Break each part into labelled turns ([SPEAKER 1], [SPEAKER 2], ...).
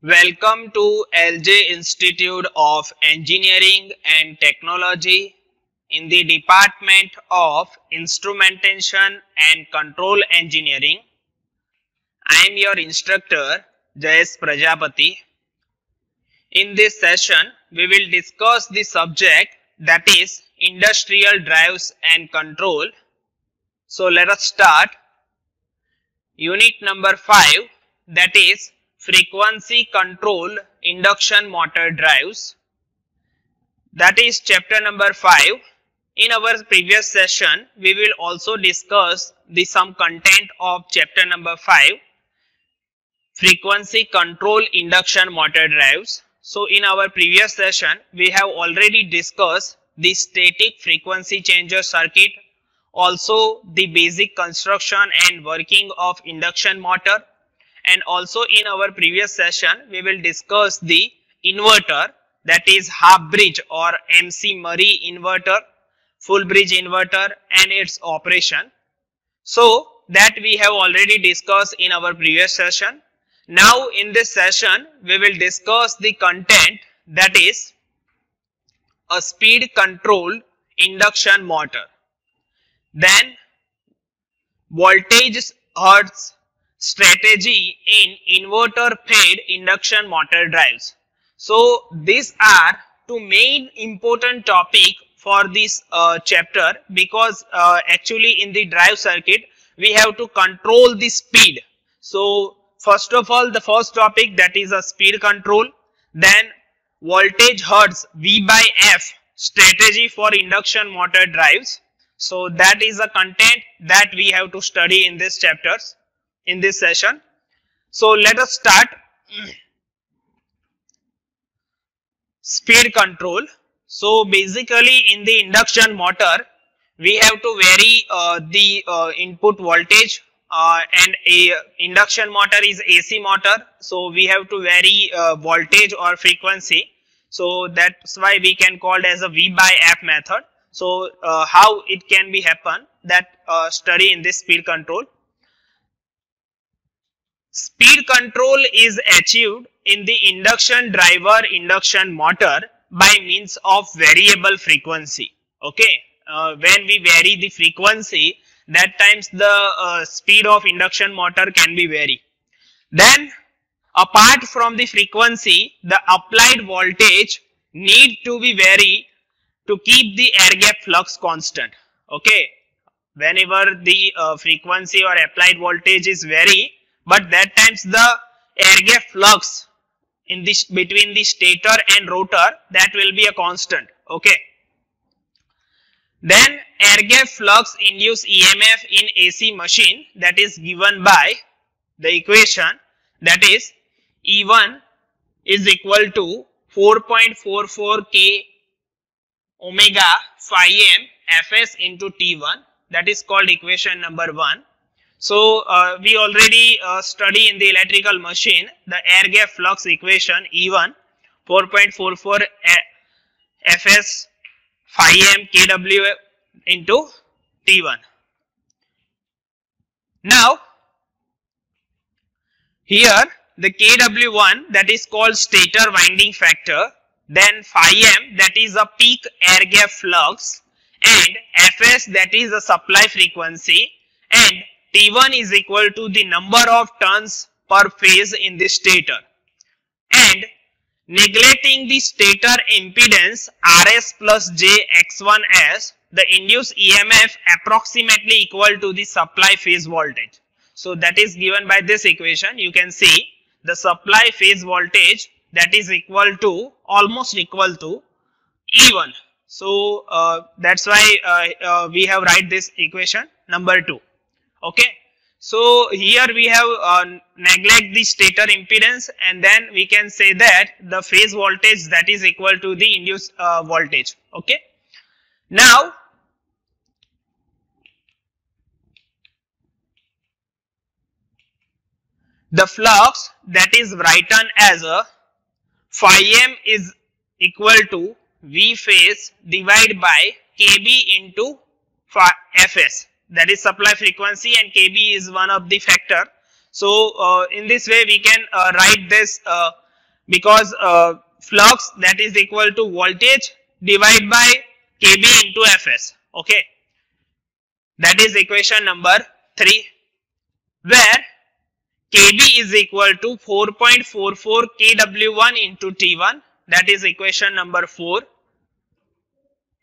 [SPEAKER 1] Welcome to LJ Institute of Engineering and Technology in the Department of Instrumentation and Control Engineering. I am your instructor Jayesh Prajapati. In this session, we will discuss the subject that is Industrial Drives and Control. So let us start. Unit number 5, that is Frequency Control Induction Motor Drives. That is chapter number 5. In our previous session, we will also discuss some content of chapter number 5, Frequency Control Induction Motor Drives. So in our previous session, we have already discussed the static frequency changer circuit, also the basic construction and working of induction motor. And also in our previous session, we will discuss the inverter, that is half bridge or MC Murray inverter, full bridge inverter and its operation. So that we have already discussed in our previous session. Now in this session, we will discuss the content, that is a speed control induction motor. Then voltage hertz strategy in inverter fed induction motor drives. So these are two main important topic for this chapter, because actually in the drive circuit we have to control the speed. So first of all, the first topic, that is a speed control, then voltage hertz V by F strategy for induction motor drives. So that is the content that we have to study in this chapters, in this session. So let us start. Speed control. So basically in the induction motor, we have to vary the input voltage, and a induction motor is AC motor. So we have to vary voltage or frequency. So that's why we can call it as a V by F method. So how it can be happen, that study in this speed control. Speed control is achieved in the induction driver induction motor by means of variable frequency. Okay, when we vary the frequency, that times the speed of induction motor can be vary. Then apart from the frequency, the applied voltage need to be vary to keep the air gap flux constant. Okay, whenever the frequency or applied voltage is vary, but that times the air gap flux in this between the stator and rotor, that will be a constant. Okay, then air gap flux induced EMF in AC machine, that is given by the equation, that is E1 is equal to 4.44 k omega phi m Fs into T1, that is called equation number 1. So we already study in the electrical machine the air gap flux equation E1 4.44 Fs phi m kW into T1. Now here the Kw1, that is called stator winding factor, then phi m, that is a peak air gap flux, and Fs, that is the supply frequency, and T1 is equal to the number of turns per phase in the stator. And neglecting the stator impedance Rs plus J X1s, the induced EMF approximately equal to the supply phase voltage. So that is given by this equation. You can see the supply phase voltage, that is equal to, almost equal to E1. So that's why we have write this equation number 2. Okay, so here we have neglect the stator impedance, and then we can say that the phase voltage, that is equal to the induced voltage. Okay, now the flux, that is written as a phi m is equal to V phase divided by KB into Fs, that is supply frequency, and KB is one of the factor. So in this way we can write this because flux that is equal to voltage divided by Kb into Fs. Okay, that is equation number 3, where Kb is equal to 4.44 kW1 into T1, that is equation number 4.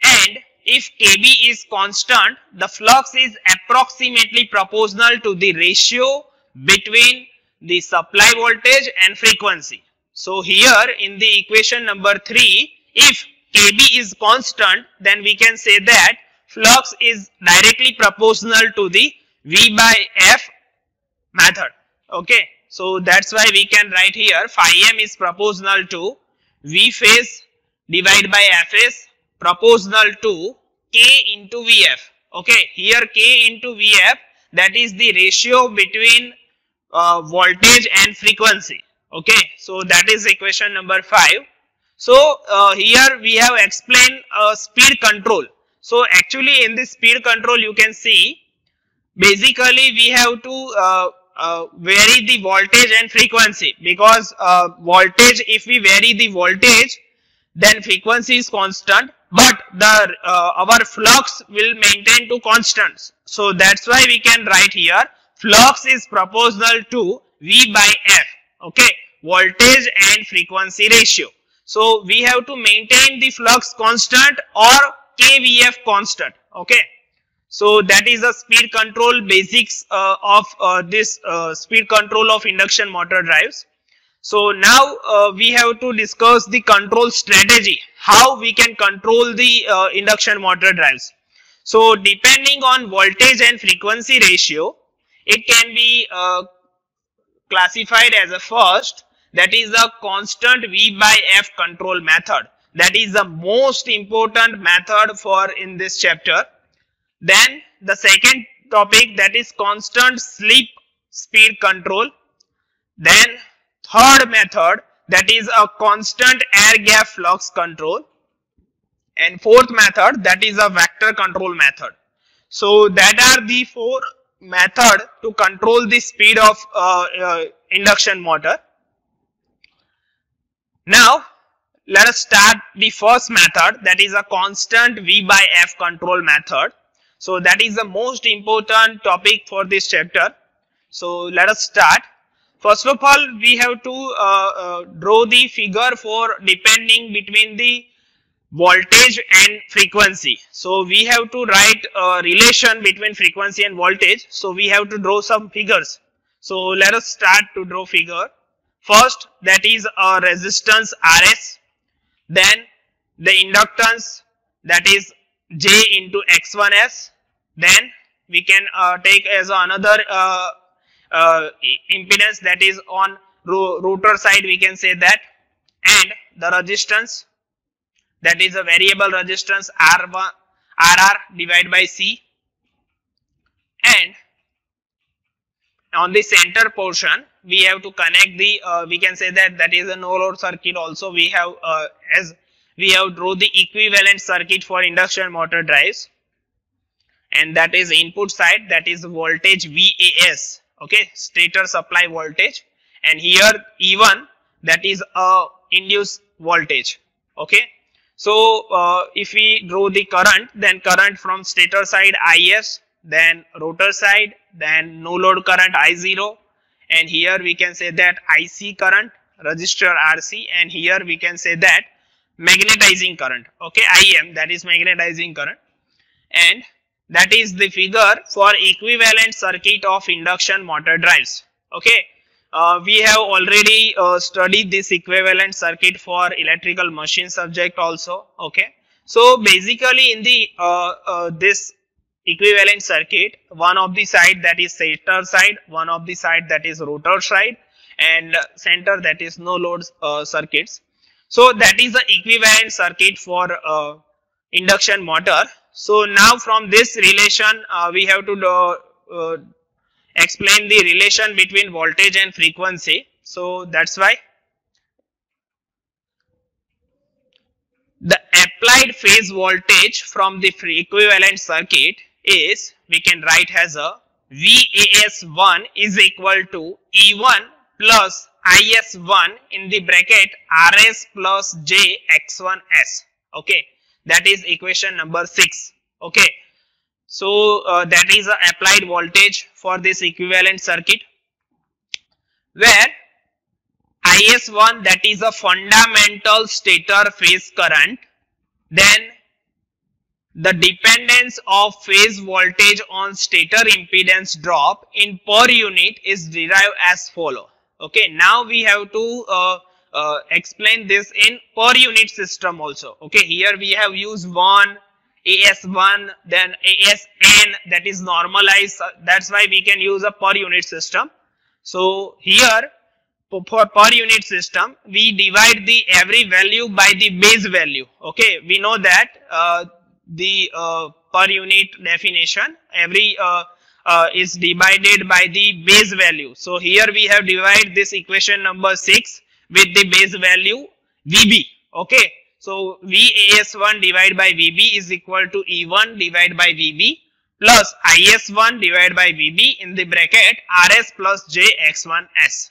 [SPEAKER 1] And if Kb is constant, the flux is approximately proportional to the ratio between the supply voltage and frequency. So here in the equation number 3, if Kb is constant, then we can say that flux is directly proportional to the V by F method. Okay, so that's why we can write here phi m is proportional to V phase divided by Fs proportional to K into Vf. Okay, here K into Vf, that is the ratio between voltage and frequency. Okay, so that is equation number 5. So here we have explained speed control. So actually in this speed control you can see basically we have to vary the voltage and frequency, because voltage, if we vary the voltage, then frequency is constant, but the our flux will maintain to constants. So that's why we can write here flux is proportional to V by F. Okay, voltage and frequency ratio. So we have to maintain the flux constant or KVF constant. Okay, so that is the speed control basics of this speed control of induction motor drives. So now we have to discuss the control strategy, how we can control the induction motor drives. So depending on voltage and frequency ratio, it can be classified as a first, that is the constant V by F control method. That is the most important method for in this chapter. Then the second topic, that is constant slip speed control. Then third method, that is a constant air gap flux control. And fourth method, that is a vector control method. So that are the 4 methods to control the speed of induction motor. Now let us start the first method, that is a constant V by F control method. So that is the most important topic for this chapter. So let us start. First of all, we have to draw the figure for depending between the voltage and frequency. So we have to write a relation between frequency and voltage. So we have to draw some figures. So let us start to draw figure. First, that is a resistance Rs. Then the inductance, that is J into X1S. Then we can take as another impedance, that is on rotor side, we can say that. And the resistance, that is a variable resistance R1 RR divided by C. And on the center portion we have to connect the we can say that is a no load circuit. Also we have as we have draw the equivalent circuit for induction motor drives, and that is input side, that is voltage VAS. Okay, stator supply voltage, and here E1, that is a induced voltage. Okay, so if we draw the current, then current from stator side IS, then rotor side, then no load current I0, and here we can say that IC current, resistor RC, and here we can say that magnetizing current. Okay, IM, that is magnetizing current. And that is the figure for equivalent circuit of induction motor drives. Okay, we have already studied this equivalent circuit for electrical machine subject also. Okay, so basically in the this equivalent circuit, one of the side, that is stator side, one of the side, that is rotor side, and center, that is no load circuits. So that is the equivalent circuit for induction motor. So now from this relation we have to explain the relation between voltage and frequency. So that's why the applied phase voltage from the equivalent circuit is, we can write as a VAS1 is equal to E1 plus IS1 in the bracket RS plus J X1S. Okay, that is equation number 6. Okay, so that is a applied voltage for this equivalent circuit, where IS1, that is a fundamental stator phase current, then the dependence of phase voltage on stator impedance drop in per unit is derived as follow. Okay, now we have to explain this in per unit system also. Okay, here we have used 1 AS1, then ASN, that is normalized. That's why we can use a per unit system. So here for per unit system, we divide the every value by the base value. Okay, we know that the per unit definition, every is divided by the base value. So here we have divided this equation number 6 with the base value VB. Okay, so VAS1 divided by VB is equal to E1 divided by VB plus IS1 divided by VB in the bracket RS plus J X1S.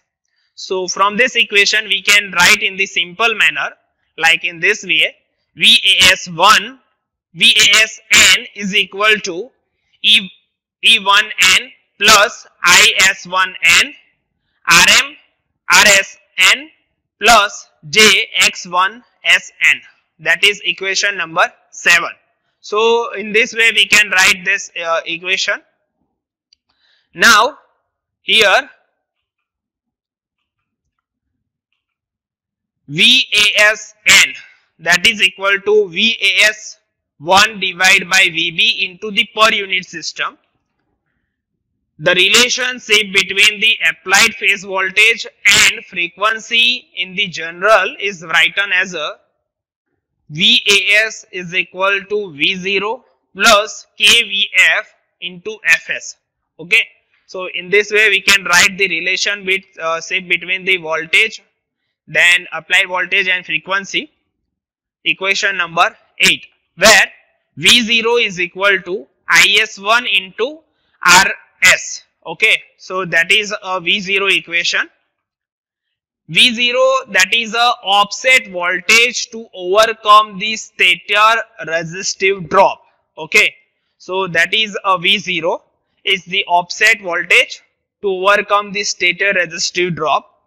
[SPEAKER 1] So from this equation we can write in the simple manner like in this way: VASN is equal to E1N plus IS1N RSN plus JX1SN. That is equation number 7. So in this way we can write this equation. Now here VASN, that is equal to VAS1 divided by VB into the per unit system. The relationship between the applied phase voltage and frequency in the general is written as a VAS is equal to V0 plus KVF into Fs. Okay, so in this way we can write the relation between the voltage, then applied voltage and frequency. Equation number 8, where V0 is equal to IS1 into RS. Okay, so that is a V0 equation. V0, that is a offset voltage to overcome the stator resistive drop. Okay, so that is a V0 is the offset voltage to overcome the stator resistive drop.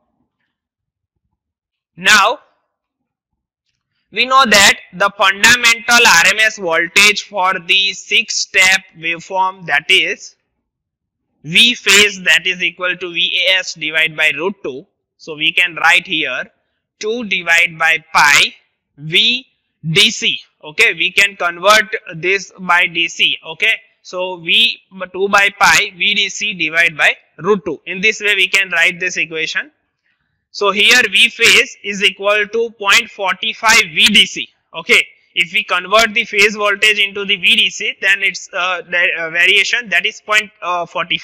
[SPEAKER 1] Now we know that the fundamental RMS voltage for the 6-step waveform, that is V phase, that is equal to VAS divided by root 2. So we can write here 2 divided by pi V DC. Okay, we can convert this by DC. Okay, so V 2 by pi V DC divided by root 2. In this way we can write this equation. So here V phase is equal to 0.45 VDC. Okay, if we convert the phase voltage into the VDC, then its variation, that is 0.45.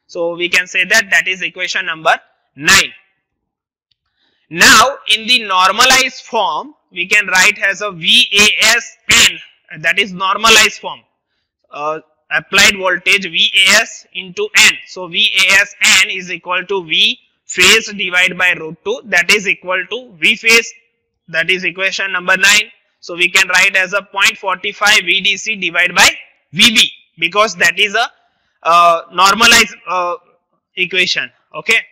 [SPEAKER 1] So we can say that that is equation number 9. Now in the normalized form we can write as a VASN, that is normalized form, applied voltage VAS into N. So VASN is equal to V phase divided by root 2, that is equal to V phase, that is equation number 9. So we can write as a 0.45 VDC divided by VB, because that is a normalized equation. Okay,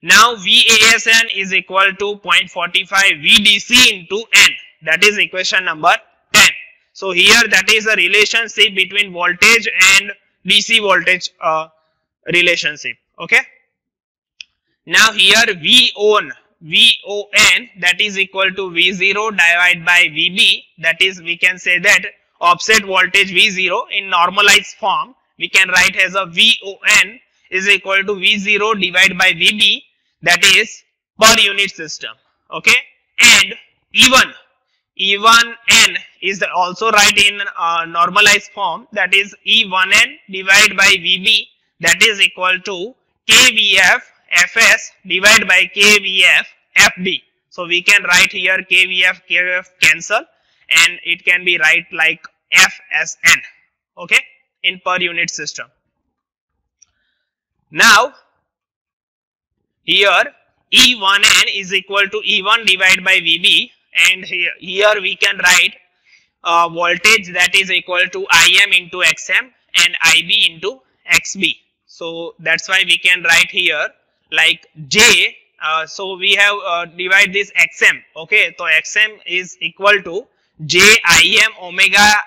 [SPEAKER 1] now VASN is equal to 0.45 VDC into N, that is equation number 10. So here that is a relationship between voltage and DC voltage relationship. Okay, now here VON, that is equal to V0 divided by VB, that is we can say that offset voltage V0 in normalized form we can write as a VON is equal to V0 divided by VB, that is per unit system. Okay, and E1N is also write in normalized form, that is E1N divided by VB, that is equal to KVF Fs divided by KVF FB. So we can write here KVF cancel and it can be write like FSN. Okay, in per unit system. Now here E1n is equal to E1 divided by VB, and here we can write voltage that is equal to Im into Xm and Ib into Xb. So that's why we can write here like J. So we have divide this Xm. Okay, so Xm is equal to J Im omega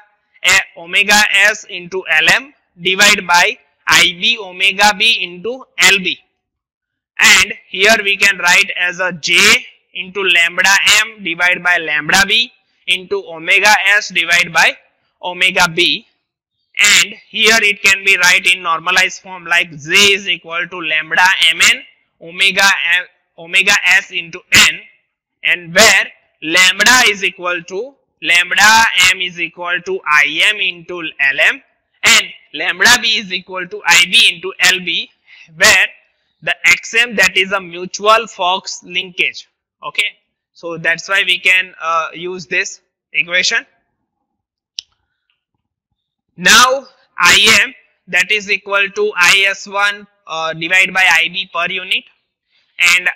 [SPEAKER 1] S into Lm divided by Ib omega B into Lb. And here we can write as a J into lambda m divided by lambda b into omega s divided by omega b. And here it can be write in normalized form like J is equal to lambda mn omega s into n, and where lambda is equal to lambda m is equal to Im into Lm and lambda b is equal to Ib into Lb, where the Xm that is a mutual Fox linkage. Okay, so that's why we can use this equation. Now Im that is equal to Is1 divided by Ib per unit, and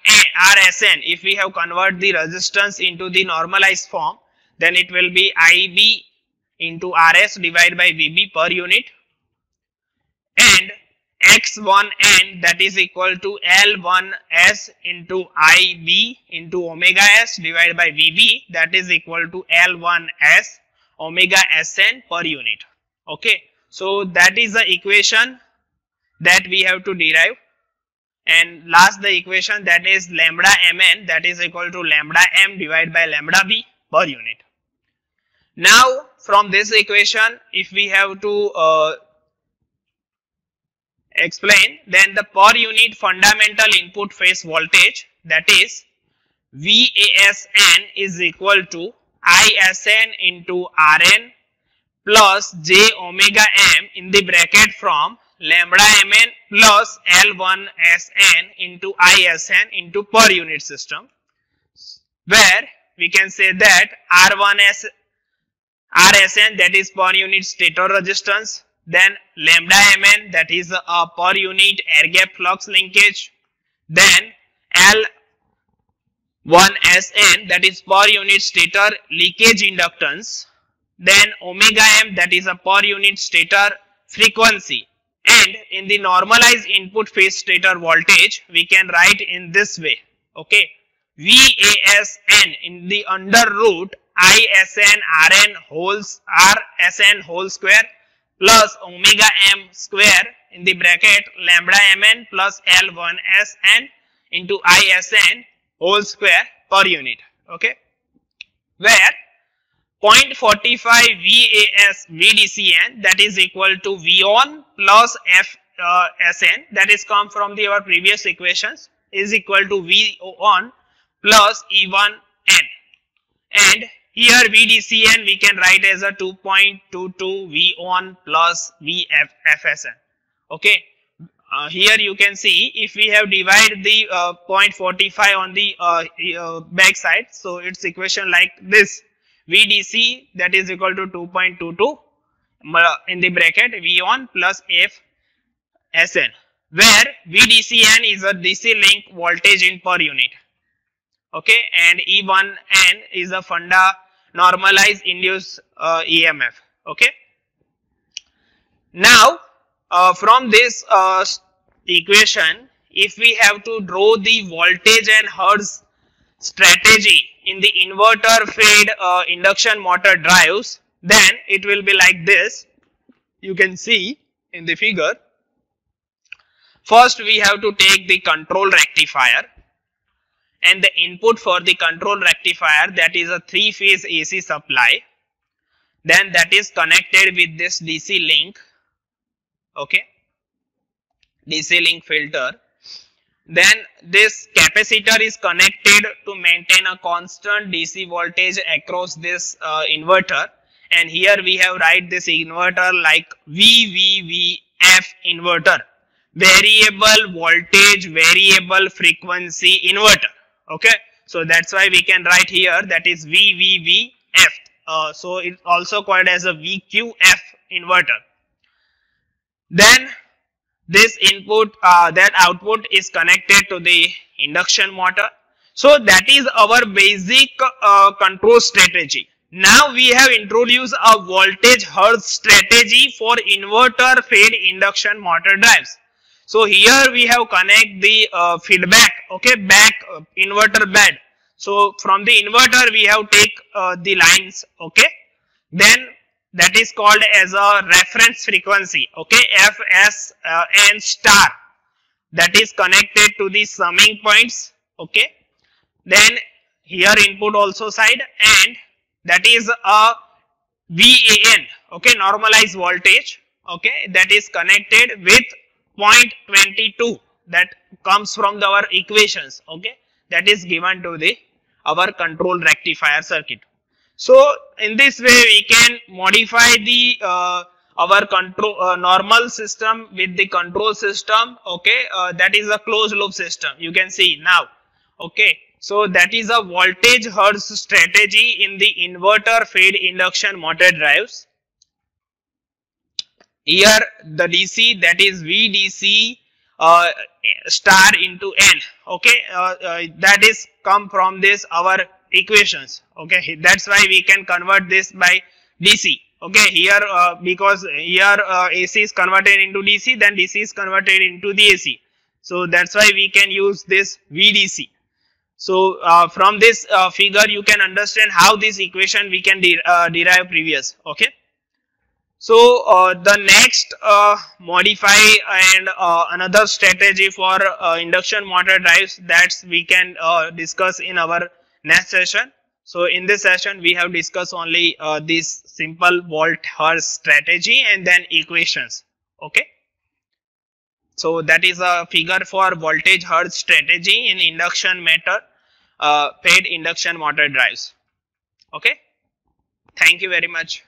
[SPEAKER 1] Rsn, if we have converted the resistance into the normalized form, then it will be Ib into Rs divided by Vb per unit, and X1n that is equal to L1s into Ib into omega s divided by Vb, that is equal to L1s omega Sn per unit. Okay, so that is the equation that we have to derive. And last, the equation that is lambda mn that is equal to lambda m divided by lambda b per unit. Now from this equation, if we have to explain, then the per unit fundamental input phase voltage, that is VASN, is equal to ISN into Rn plus j omega m in the bracket from lambda mn plus L1Sn into ISN into per unit system, where we can say that Rsn that is per unit stator resistance, then lambda mn that is a per unit air gap flux linkage, then L1Sn that is per unit stator leakage inductance, then omega m that is a per unit stator frequency. And in the normalized input phase stator voltage, we can write in this way. Okay, VASN in the under root ISN Rn Rsn whole square plus omega m square in the bracket lambda mn plus L1Sn into ISN whole square per unit. Okay, where 0.45 VAS VDCN that is equal to V1 plus Fsn, that is come from our previous equations, is equal to V1 plus E1n, and here VDCN we can write as a 2.22 V1 plus Vfsn. Okay, here you can see if we have divided the 0.45 on the back side, so its equation like this: VDC that is equal to 2.22 in the bracket V1 plus Fsn, where VDCN is a DC link voltage in per unit. Okay, and E1n is a funda normalized induced EMF. Okay, now from this equation, if we have to draw the voltage and Hertz strategy in the inverter fed induction motor drives, then it will be like this. You can see in the figure. First we have to take the control rectifier, and the input for the control rectifier, that is a 3-phase AC supply, then that is connected with this DC link. Okay, DC link filter. Then this capacitor is connected to maintain a constant DC voltage across this inverter, and here we have write this inverter like VVVF inverter, variable voltage variable frequency inverter. Okay, so that's why we can write here that is VVVF. So it's also called as a VQF inverter. Then this input, that output is connected to the induction motor. So that is our basic control strategy. Now we have introduced a voltage Hertz strategy for inverter fed induction motor drives. So here we have connect the feedback, okay, back inverter bed. So from the inverter we have take the lines, okay, then that is called as a reference frequency, okay, FSN star, that is connected to the summing points, okay. Then here input also side, and that is a VAN, okay, normalized voltage, okay, that is connected with 0.22 that comes from our equations, okay, that is given to the our control rectifier circuit. So in this way we can modify the our control normal system with the control system, okay, that is a closed loop system, you can see now, okay. So that is a voltage Hertz strategy in the inverter fed induction motor drives. Here the DC, that is VDC star into N, okay, that is come from this our equations, okay, that's why we can convert this by DC, okay. Here because here AC is converted into DC, then DC is converted into the AC, so that's why we can use this VDC. So from this figure you can understand how this equation we can derive previous, okay. So the next modify and another strategy for induction motor drives, that's we can discuss in our next session. So in this session we have discussed only this simple volt Hertz strategy and then equations, okay. So that is a figure for voltage Hertz strategy in induction motor fed induction motor drives, okay. Thank you very much.